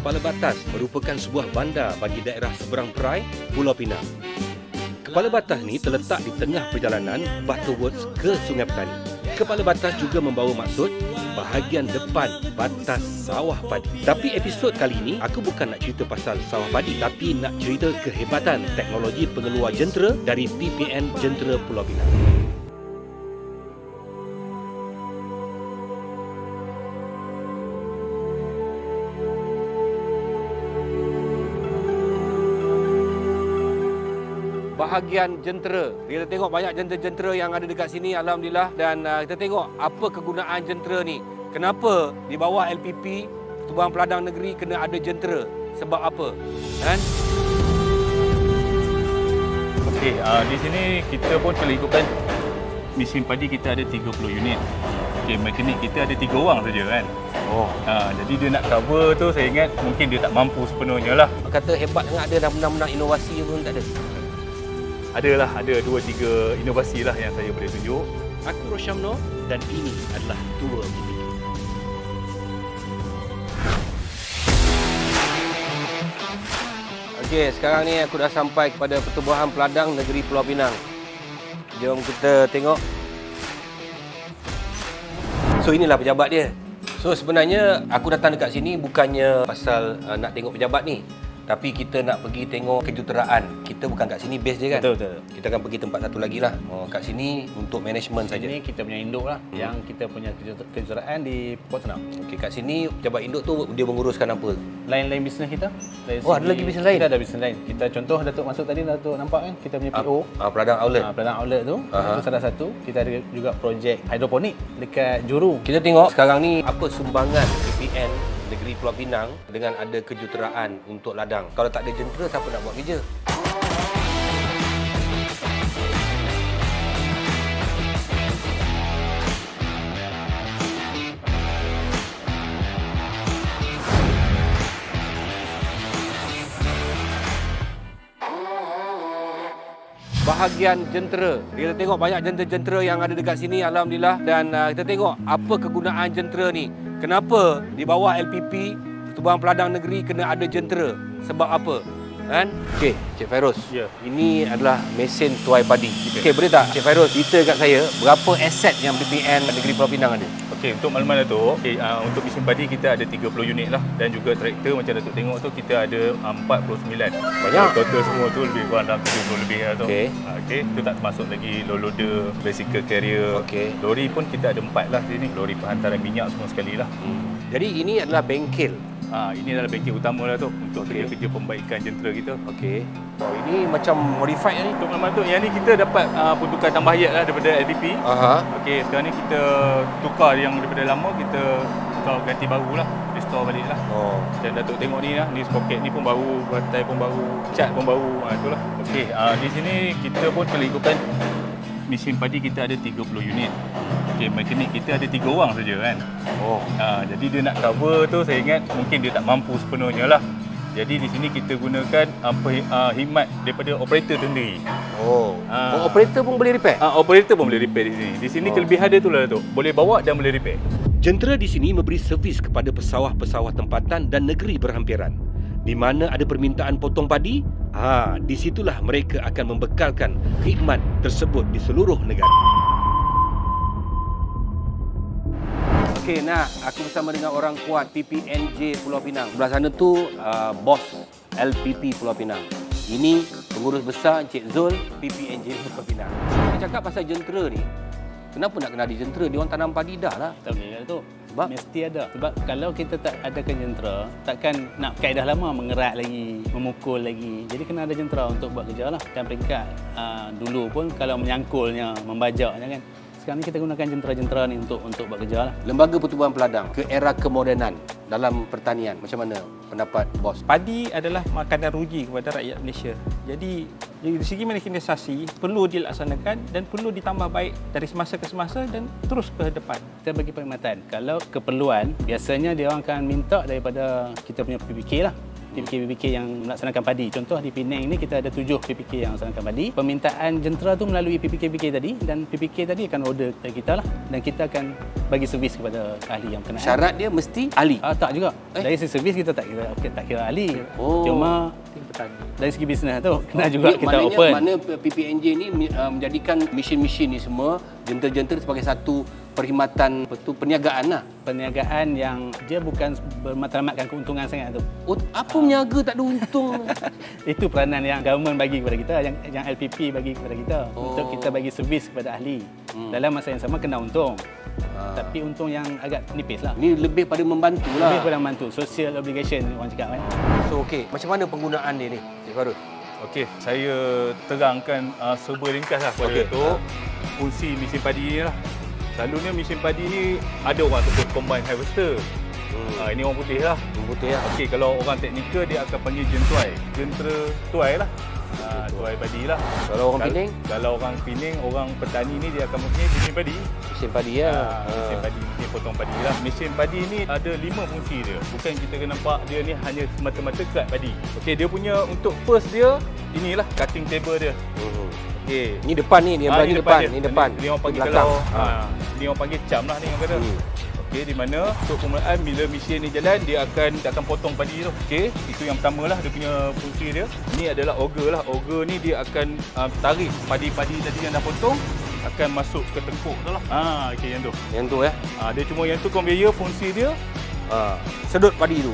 Kepala Batas merupakan sebuah bandar bagi daerah seberang perai Pulau Pinang. Kepala Batas ni terletak di tengah perjalanan Butterworth ke Sungai Petani. Kepala Batas juga membawa maksud bahagian depan batas sawah padi. Tapi episod kali ini aku bukan nak cerita pasal sawah padi, tapi nak cerita kehebatan teknologi pengeluar jentera dari PPN Jentera Pulau Pinang. Bahagian jentera. Kita tengok banyak jentera-jentera yang ada dekat sini, alhamdulillah, dan kita tengok apa kegunaan jentera ni. Kenapa di bawah LPP Pertubuhan Peladang Negeri kena ada jentera? Sebab apa? Kan? Okey, di sini kita pun kalau ikutkan mesin padi kita ada 30 unit. Okey, mekanik kita ada 3 orang saja kan. Jadi dia nak cover tu, saya ingat mungkin dia tak mampu sepenuhnya lah. Kata hebat sangat, ada dah menang-menang inovasi pun tak ada. Ada 2-3 inovasi lah yang saya boleh tunjuk. Aku Rosyamno dan ini adalah Tour PPK. Okey, sekarang ni aku dah sampai kepada Pertubuhan Peladang Negeri Pulau Pinang. Jom kita tengok. So inilah pejabat dia. So sebenarnya aku datang dekat sini bukannya pasal nak tengok pejabat ni. Tapi kita nak pergi tengok kejuteraan. Kita bukan kat sini base je kan? Betul. Kita akan pergi tempat satu lagi lah. Kat sini untuk management saja. Ini kita punya induk lah. Yang kita punya kejuteraan di Port Senang. Okey, kat sini pejabat induk tu dia menguruskan apa? Lain-lain bisnes kita. Ada lagi bisnes lain? Kita ada bisnes lain. Kita contoh Datuk masuk tadi, Datuk nampak kan? Kita punya PO. Peladang Outlet. Peladang Outlet tu. Itu salah satu. Kita ada juga projek hidroponik dekat Juru. Kita tengok sekarang ni apa sumbangan PPN Negeri Pulau Pinang dengan ada kejuteraan untuk ladang. Kalau tak ada jentera, siapa nak buat kerja? Bahagian jentera. Kita tengok banyak jentera-jentera yang ada dekat sini, alhamdulillah, dan kita tengok apa kegunaan jentera ni. Kenapa di bawah LPP Pertubuhan Peladang Negeri kena ada jentera? Sebab apa? Kan? Okey, Cik Fairuz. Ya. Ini adalah mesin tuai padi. Okey, boleh tak Cik Fairuz cerita kat saya berapa aset yang PPN Negeri Pulau Pinang ada? Okey, untuk makluman Datuk, untuk mesin padi kita ada 30 unit lah, dan juga traktor macam Datuk tengok tu kita ada 49. Banyak. Total semua tu lebih kurang dalam 70 lebih lah tu. Okey. Okey, itu tak termasuk lagi low loader, bicycle carrier. Okey. Lori pun kita ada 4 lah sini. Lori pengantaran minyak semua sekali lah. Jadi ini adalah bengkel. Ini adalah bengkel utama lah tu untuk kerja-kerja pembaikan jentera kita. Okey. Oh, ini macam modified ni. Untuk makluman tu, yang ni kita dapat pertukaran tambahiat lah daripada LPP. Okey, sekarang ni kita tukar yang daripada lama, kita tukar ganti baru lah, restore balik lah. Macam Datuk tengok ni lah, ni sprocket ni pun baru, batai pun baru, cat pun baru, itulah. Okey, di sini kita pun kalau ikutkan mesin padi kita ada 30 unit. Okey, mekanik kita ada 3 orang saja kan. Jadi dia nak cover tu, saya ingat mungkin dia tak mampu sepenuhnya lah. Jadi di sini kita gunakan khidmat daripada operator tu sendiri. Operator pun boleh repair? Operator pun boleh repair di sini. Di sini kelebihan dia tu lah tu, boleh bawa dan boleh repair. Jentera di sini memberi servis kepada pesawah-pesawah tempatan dan negeri berhampiran. Di mana ada permintaan potong padi, di situlah mereka akan membekalkan khidmat tersebut di seluruh negara. Okey, aku bersama dengan orang kuat PPNJ Pulau Pinang. Sebelah sana tu bos LPP Pulau Pinang. Ini pengurus besar Encik Zul PPNJ Pulau Pinang. Kita cakap pasal jentera ni. Kenapa nak kena ada jentera? Dia orang tanam padi dah lah. Tak boleh tu. Sebab mesti ada. Sebab kalau kita tak adakan jentera, takkan nak kaedah lama mengerat lagi, memukul lagi. Jadi kena ada jentera untuk buat kerja lah. Dan peringkat dulu pun kalau menyangkulnya, membajaknya kan. Sekarang ni kita gunakan jentera-jentera ni untuk buat kerja lah. Lembaga Pertubuhan Peladang ke era kemodenan dalam pertanian. Macam mana pendapat bos? Padi adalah makanan ruji kepada rakyat Malaysia. Jadi dari segi mekanisasi perlu dilaksanakan dan perlu ditambah baik dari semasa ke semasa dan terus ke depan. Kita bagi perkhidmatan. Kalau keperluan, biasanya dia orang akan minta daripada kita punya PPK lah. PPK yang melaksanakan padi. Contoh di Penang ni kita ada 7 PPK yang melaksanakan padi. Permintaan jentera tu melalui PPK tadi dan PPK tadi akan order kepada kita lah dan kita akan bagi servis kepada ahli yang berkenaan. Syarat dia mesti ahli? Tak juga. Dari segi servis kita tak kira ahli. Cuma dari segi bisnes tu kena juga kita open. Mana PPNJ ni menjadikan mesin-mesin ni semua, jentera-jentera sebagai satu perkhidmatan perniagaan lah. Perniagaan yang dia bukan bermatlamatkan keuntungan sangat tu. Oh, apa meniaga tak ada untung? Itu peranan yang government bagi kepada kita, yang LPP bagi kepada kita untuk kita bagi servis kepada ahli. Dalam masa yang sama kena untung. Tapi untung yang agak nipis lah. Ni lebih pada membantu lah. Lebih pada membantu. Social obligation orang cakap kan. So okey, macam mana penggunaan dia ni, Cik Farul? Okey, saya terangkan serba ringkas lah pada Datuk. Fungsi mesin padi ni lah. Selalunya mesin padi ni ada orang sebut combine harvester. Ini orang putih lah. Orang putih lah. Okey, kalau orang teknikal dia akan panggil jentuai. Jentera tuai lah. Tuai padi lah. Kalau orang Penang? Kalau orang Penang, orang petani ni dia akan mempunyai mesin padi. Mesin padi ya. Mesin padi, mesin potong padi lah. Mesin padi ni ada 5 fungsi dia. Bukan kita kena nampak dia ni hanya semata-mata cut padi. Okey, dia punya untuk first dia, inilah cutting table dia. Okey. Ni depan ni, dia berani depan. Ni depan. Ni orang panggil kalau ni orang panggil cam lah ni orang kata. Okey, di mana untuk permulaan bila mesin ni jalan dia akan potong padi tu. Okey, itu yang pertamalah dia punya fungsi dia. Ini adalah auger lah. Auger ni dia akan tarik padi-padi tadi yang dah potong akan masuk ke tengkuk tu lah. Okey, yang tu. Yang tu dia cuma yang tu conveyor fungsi dia sedut padi tu.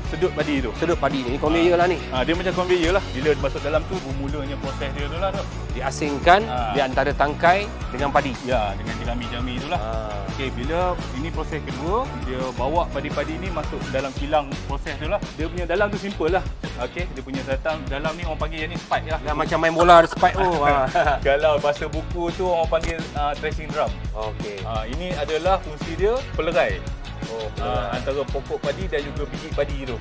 Sedut padi tu. Sedut padi ni conveyor lah ni. Dia macam conveyor lah. Bila masuk dalam tu bermulanya proses dia tu lah tu. Diasingkan di antara tangkai dengan padi. Ya, dengan jerami-jerami tu lah. Okey, bila ini proses kedua, dia bawa padi-padi ni masuk dalam kilang proses tu lah. Dia punya dalam tu simple lah. Okey, dia punya dalam ni orang panggil yang ni spike lah. Macam main bola ada spike tu. Kalau bahasa buku tu orang panggil threshing drum. Okey. Ini adalah fungsi dia pelerai. Antara pokok padi dan juga biji padi tu.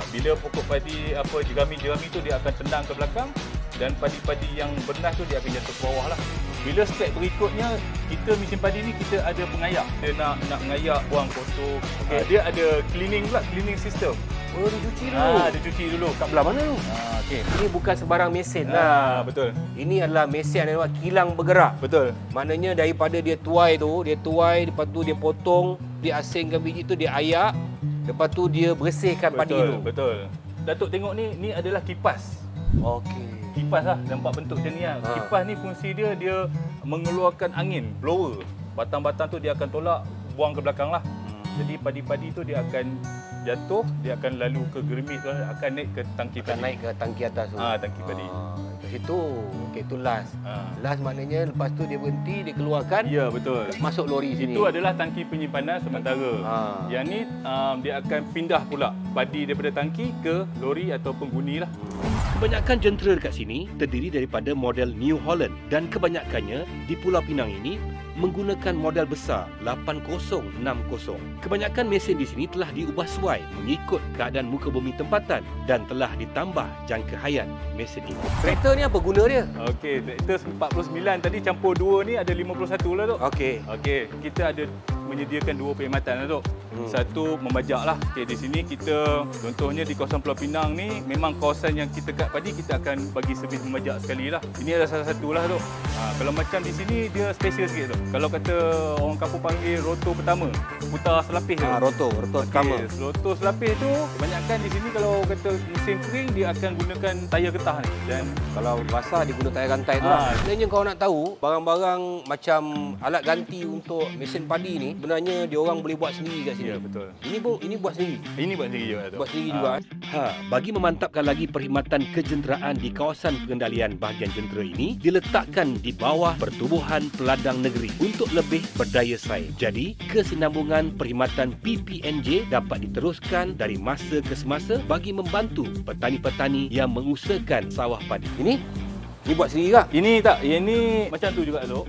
Bila pokok padi jerami-jerami tu dia akan tendang ke belakang dan padi-padi yang bernas tu dia akan jatuh ke bawah lah. Bila step berikutnya kita mesin padi ni kita ada pengayak. Dia nak mengayak buang kotor. Dia ada cleaning system. Oh, dia cuci dulu. Dia cuci dulu. Kat belah mana tu? Okey. Ini bukan sebarang mesin lah. Betul. Ini adalah mesin yang buat kilang bergerak. Betul. Maknanya daripada dia tuai, lepas tu dia potong, dia asingkan biji tu, dia ayak, lepas tu dia bersihkan padi tu. Betul. Datuk tengok ni adalah kipas. Okey. Kipas lah, nampak bentuk macam ni lah. Kipas ni fungsi dia mengeluarkan angin, blower. Batang-batang tu dia akan tolak, buang ke belakang lah. Jadi padi-padi tu dia akan jatuh, dia akan lalu ke germit tu, akan naik ke tangki padi. Naik ke tangki atas tu. Tangki padi. Ke situ. Okey, tu last. Last maknanya lepas tu dia berhenti, dia keluarkan. Ya, betul. Masuk lori sini. Itu adalah tangki penyimpanan sementara. Yang ni dia akan pindah pula padi daripada tangki ke lori atau penghuni lah. Kebanyakan jentera dekat sini terdiri daripada model New Holland dan kebanyakannya di Pulau Pinang ini menggunakan model besar 8060. Kebanyakan mesin di sini telah diubah suai mengikut keadaan muka bumi tempatan dan telah ditambah jangka hayat mesin ini. Traktor ni apa guna dia? Okey, traktor 49 tadi campur 2 ni ada 51 lah, Tok. Okey, kita ada menyediakan 2 perkhidmatan lah, Tok. Satu membajak lah. Okey, di sini kita contohnya di kawasan Pulau Pinang ni memang kawasan yang kita kat padi kita akan bagi servis membajak sekali lah. Ini adalah salah satu lah, Tok. Kalau macam di sini dia special sikit, Tok. Kalau kata orang kampung panggil roto pertama, putar selapis tu. Roto pertama. Roto selapis tu kebanyakan di sini kalau kata musim kering dia akan gunakan tayar getah ni. Dan kalau basah dia guna tayar gantai tu lah. Sebenarnya kau nak tahu barang-barang macam alat ganti untuk mesin padi ni sebenarnya dia orang boleh buat sendiri kat sini. Ya, betul. Ini buat sendiri. Ini buat sendiri juga, Tok. Buat sendiri juga. Bagi memantapkan lagi perkhidmatan kejenteraan di kawasan pengendalian bahagian jentera ini diletakkan di bawah Pertubuhan Peladang Negeri untuk lebih berdaya saing. Jadi, kesinambungan perkhidmatan PPNJ dapat diteruskan dari masa ke semasa bagi membantu petani-petani yang mengusahakan sawah padi. Ini buat sendiri kah? Ini tak, yang ni macam tu juga, Tok.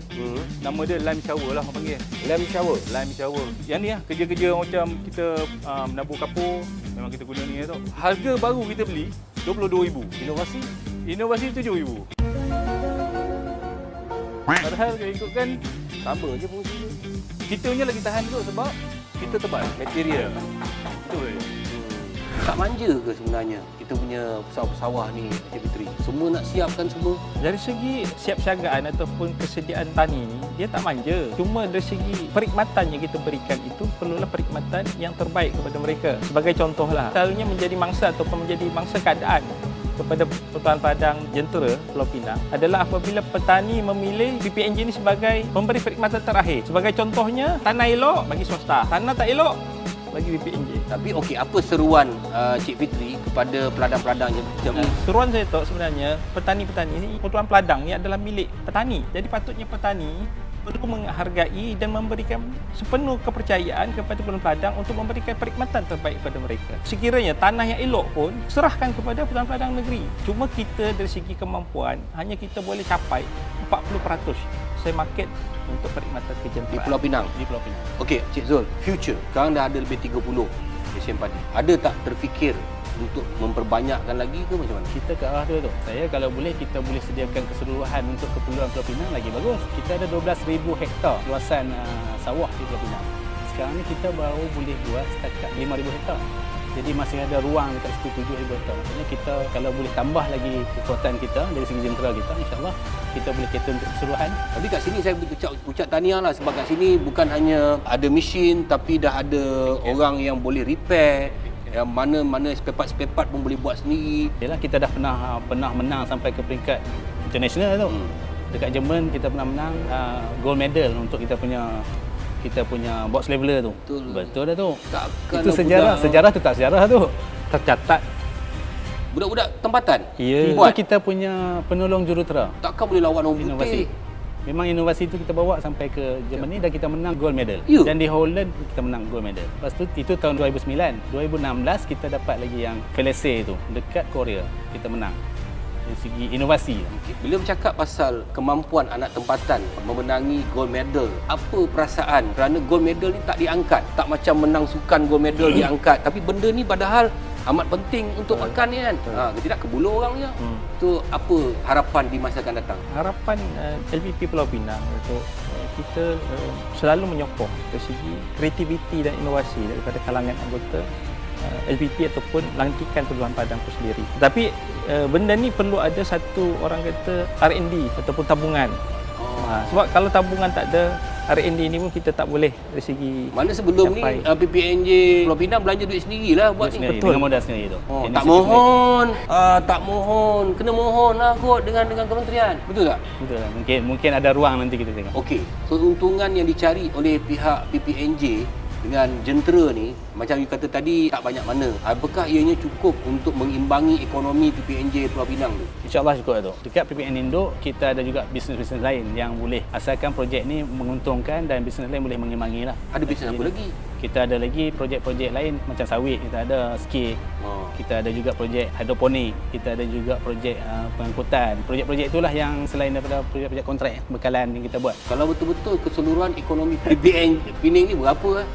Nama dia lime shower lah orang panggil. Lime shower? Lime shower. Yang ni lah, kerja-kerja macam kita menabur kapur, memang kita guna ni, Tok. Harga baru kita beli RM22,000. Inovasi? Inovasi RM7,000. Padahal kalau ikutkan sama je fungsi dia. Kita punya lagi tahan kot sebab kita tebal. Material. Itu je. Tak manja ke sebenarnya kita punya pesawat-pesawat ni, Encik Fitri? Semua nak siapkan semua? Dari segi siapsiagaan ataupun kesediaan tani ni, dia tak manja. Cuma dari segi perkhidmatan yang kita berikan itu perlulah perkhidmatan yang terbaik kepada mereka. Sebagai contohlah, selalunya menjadi mangsa ataupun menjadi mangsa keadaan kepada Pertuan Padang Jentera Pulau Pinang adalah apabila petani memilih PPNJ ini sebagai pemberi perkhidmatan terakhir. Sebagai contohnya, tanah elok bagi swasta, tanah tak elok bagi PPNJ. Tapi okey, apa seruan Cik Fitri kepada peladang-peladang yang macam ni? Seruan saya tu sebenarnya, petani-petani ni, Pertuan Padang ni adalah milik petani. Jadi patutnya petani perlu menghargai dan memberikan sepenuh kepercayaan kepada Pertuan Padang untuk memberikan perkhidmatan terbaik kepada mereka. Sekiranya tanah yang elok pun serahkan kepada Pertuan Padang negeri. Cuma kita dari segi kemampuan hanya kita boleh capai 40% saya market untuk perkhidmatan kejenteraan di Pulau Pinang. Di Pulau Pinang. Okey, Cik Zul, future. Sekarang dah ada lebih 30 lesen padi. Ada tak terfikir untuk memperbanyakkan lagi ke macam mana? Kita ke arah tu. Saya kalau boleh, kita boleh sediakan keseluruhan untuk keperluan Pulau Pinang lagi bagus. Kita ada 12,000 hektar luasan sawah di Pulau Pinang. Sekarang ni kita baru boleh buat setakat 5,000 hektar. Jadi masih ada ruang dekat situ 7,000 hektar. Maksudnya kita kalau boleh tambah lagi kekuatan kita dari segi jentera kita, insya-Allah kita boleh cater untuk keseluruhan. Tapi kat sini saya ucap tahniah lah, sebab kat sini bukan hanya ada mesin tapi dah ada orang yang boleh repair, yang mana-mana spare part pun boleh buat sendiri. Yalah, kita dah pernah menang sampai ke peringkat international tu. Dekat Jerman kita pernah menang gold medal untuk kita punya box leveler tu. Betul dah tu. Takkan itu sejarah tu tak sejarah tu. Tercatat. Budak-budak tempatan? Ya. Itu kita punya penolong jurutera. Takkan boleh lawan orang putih. Memang inovasi itu kita bawa sampai ke Germany dan kita menang gold medal. Dan di Holland kita menang gold medal. Lepas tu itu tahun 2009. 2016 kita dapat lagi yang Felice tu dekat Korea. Kita menang. Dari segi inovasi. Bila bercakap pasal kemampuan anak tempatan memenangi gold medal, apa perasaan? Kerana gold medal ni tak diangkat. Tak macam menang sukan gold medal diangkat. Tapi benda ni padahal amat penting untuk makan ni kan. Tidak kebuluh orang je. Itu apa harapan di masa akan datang? Harapan LPP Pulau Pinang untuk kita selalu menyokong dari segi kreativiti dan inovasi daripada kalangan anggota LPP ataupun lantikan Pertuan Padang itu sendiri. Tapi benda ni perlu ada satu orang kata R&D ataupun tabungan. Sebab kalau tabungan tak ada, R&D ni pun kita tak boleh dari segi mana sebelum capai. Ni PPNJ Pulau Pinang belanja duit sendirilah buat ni. Betul. Dengan modal sendiri tu. Tak mohon. Tak mohon. Kena mohon lah kot dengan kementerian. Betul tak? Betul lah. Mungkin ada ruang nanti kita tengok. Okey. Keuntungan yang dicari oleh pihak PPNJ dengan jentera ni, macam you kata tadi, tak banyak mana. Apakah ianya cukup untuk mengimbangi ekonomi PPNJ Pulau Pinang tu? InsyaAllah cukup tu. Dekat PPN Induk, kita ada juga bisnes-bisnes lain yang boleh, asalkan projek ni menguntungkan dan bisnes lain boleh mengimbangi lah. Ada bisnes apa lagi? Kita ada lagi projek-projek lain macam sawit, kita ada skate, kita ada juga projek hidroponik, kita ada juga projek pengangkutan. Projek-projek itulah yang selain daripada projek-projek kontrak bekalan yang kita buat. Kalau betul-betul keseluruhan ekonomi PPN Pinang ni berapa?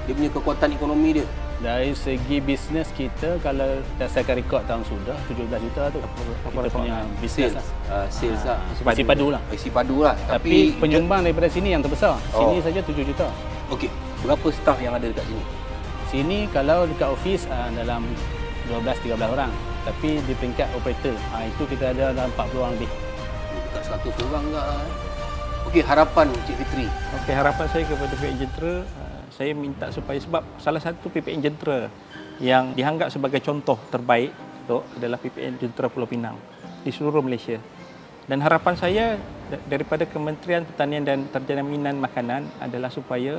Dia punya kekuatan ekonomi dia? Dari segi bisnes kita, kalau dasarkan rekod tahun sudah 17 juta tu kita punya bisnes lah. Sales lah. Isi padu lah. Isi padu lah. Tapi penyumbang daripada sini yang terbesar. Sini saja 7 juta. Okey. Berapa staf yang ada dekat sini? Sini kalau dekat office dalam 12-13 orang. Tapi di peringkat operator, itu kita ada dalam 40 orang lebih. Dekat 100 orang enggak lah. Okey, harapan Cik Fitri. Okey, harapan saya kepada PPN Jentera, saya minta supaya, sebab salah satu PPN Jentera yang dianggap sebagai contoh terbaik tu adalah PPN Jentera Pulau Pinang di seluruh Malaysia. Dan harapan saya daripada Kementerian Pertanian dan Terjaminan Makanan adalah supaya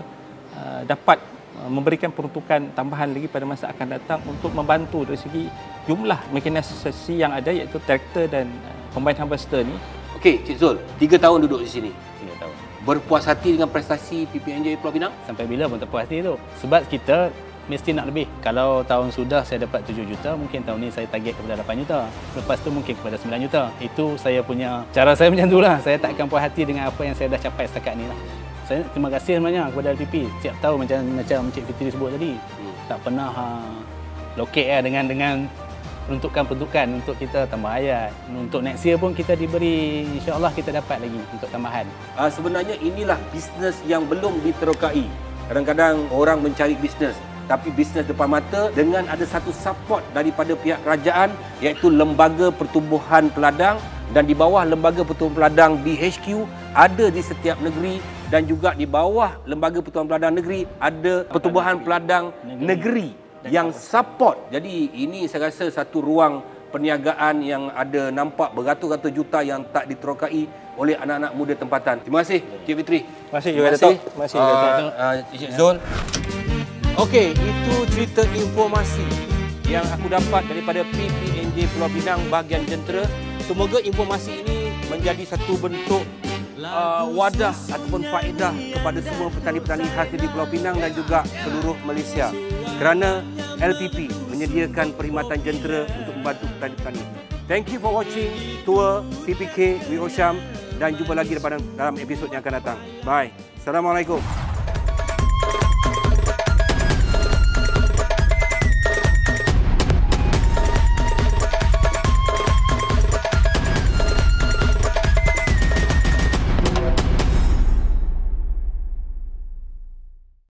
dapat memberikan peruntukan tambahan lagi pada masa akan datang untuk membantu dari segi jumlah mekanisasi yang ada, iaitu traktor dan combine harvester ni. Okey, Cik Zul, 3 tahun duduk di sini. 3 tahun. Berpuas hati dengan prestasi PPNJ Pulau Pinang? Sampai bila pun tak puas hati tu. Sebab kita mesti nak lebih. Kalau tahun sudah saya dapat 7 juta, mungkin tahun ni saya target kepada 8 juta. Lepas tu mungkin kepada 9 juta. Itu saya punya, cara saya macam tu lah. Saya tak akan puas hati dengan apa yang saya dah capai setakat ni lah. Saya terima kasih sebenarnya kepada LPP. Setiap tahun macam Cik Fitri sebut tadi, tak pernah lokek dengan peruntukan-peruntukan untuk kita tambah ayat. Untuk next year pun kita diberi, insya-Allah kita dapat lagi untuk tambahan. Sebenarnya inilah bisnes yang belum diterokai. Kadang-kadang orang mencari bisnes tapi bisnes depan mata dengan ada satu support daripada pihak kerajaan iaitu Lembaga Pertumbuhan Peladang, dan di bawah Lembaga Pertumbuhan Peladang BHQ ada di setiap negeri, dan juga di bawah Lembaga Pertumbuhan Peladang Negeri ada Pertumbuhan Peladang Negeri yang support. Jadi ini saya rasa satu ruang perniagaan yang ada nampak beratus-ratus juta yang tak diterokai oleh anak-anak muda tempatan. Terima kasih Cik Fitri. Terima kasih juga Datuk. Terima kasih Datuk. Cik Zul. Okey, itu cerita informasi yang aku dapat daripada PPNJ Pulau Pinang bahagian jentera. Semoga informasi ini menjadi satu bentuk wadah ataupun faedah kepada semua petani-petani hasil di Pulau Pinang dan juga seluruh Malaysia. Kerana LPP menyediakan perkhidmatan jentera untuk membantu petani-petani. Thank you for watching tour PPK with Osham, dan jumpa lagi dalam episod yang akan datang. Bye. Assalamualaikum.